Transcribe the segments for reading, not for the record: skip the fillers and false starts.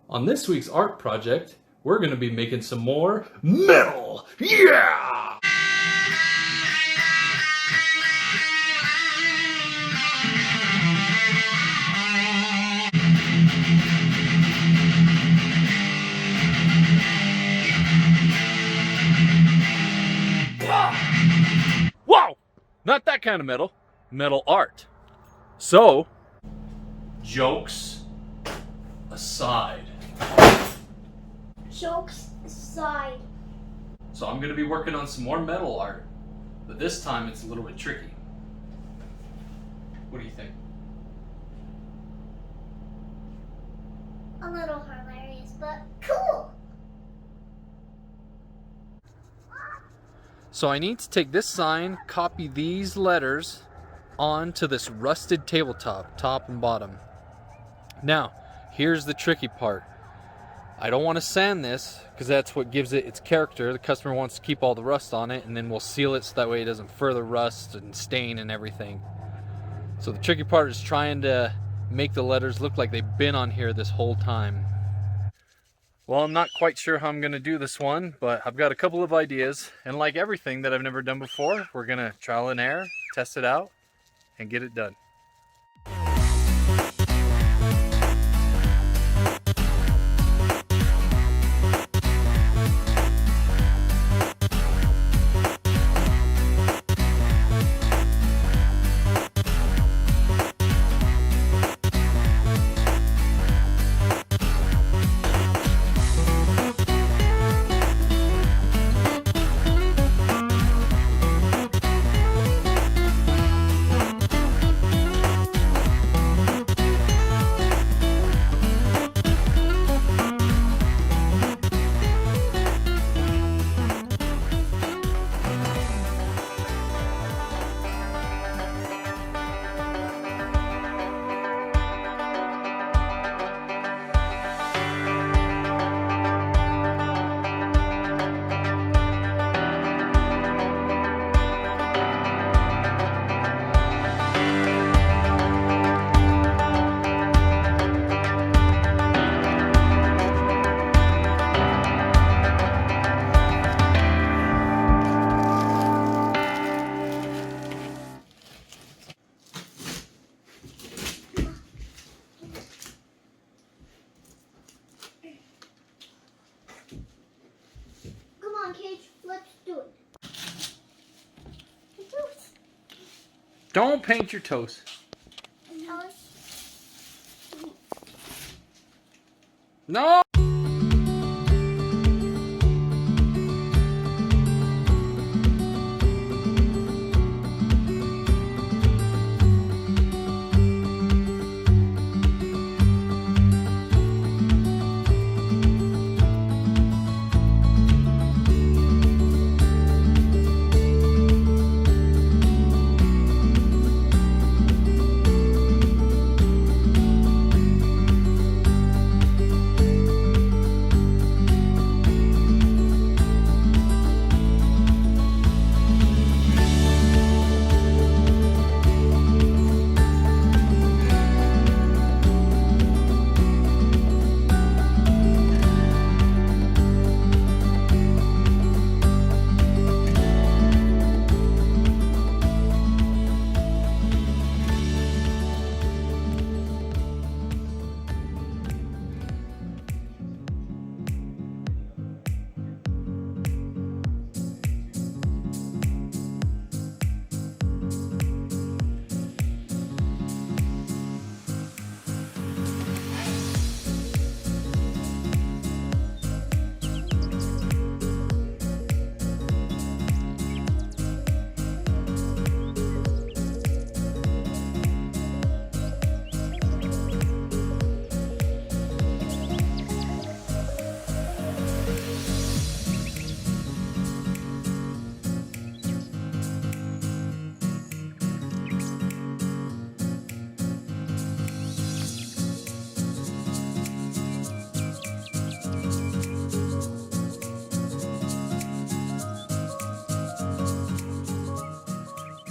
On this week's art project, we're going to be making some more metal. Yeah! Whoa! Not that kind of metal. Metal art. So, jokes aside. Jokes aside. So I'm going to be working on some more metal art, but this time it's a little bit tricky. What do you think? A little hilarious, but cool. So I need to take this sign, copy these letters onto this rusted tabletop, top and bottom. Now, here's the tricky part. I don't want to sand this because that's what gives it its character. The customer wants to keep all the rust on it, and then we'll seal it so that way it doesn't further rust and stain and everything. So the tricky part is trying to make the letters look like they've been on here this whole time. Well, I'm not quite sure how I'm going to do this one, but I've got a couple of ideas, and like everything that I've never done before, we're going to trial and error, test it out, and get it done. Come on, kids, let's do it. Don't paint your toes. No!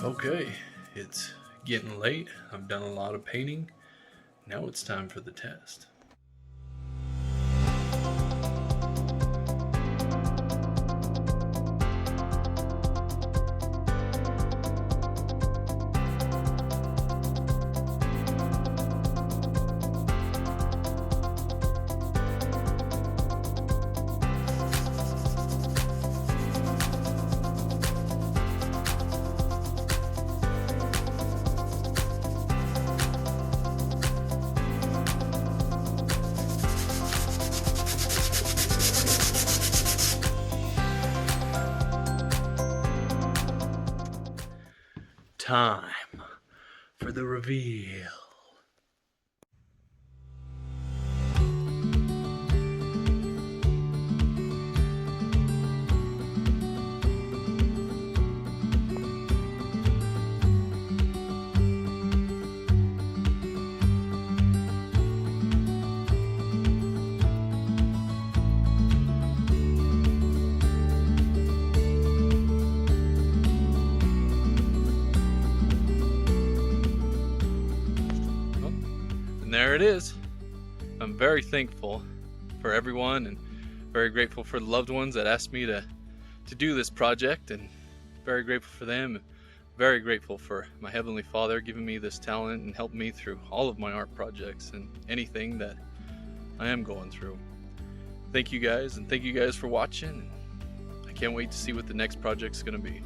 Okay, it's getting late. I've done a lot of painting. Now it's time for the test. time for the reveal. And there it is. I'm very thankful for everyone and very grateful for the loved ones that asked me to do this project, and very grateful for them. Very grateful for my Heavenly Father giving me this talent and helping me through all of my art projects and anything that I am going through. Thank you guys, and thank you guys for watching. I can't wait to see what the next project's gonna be.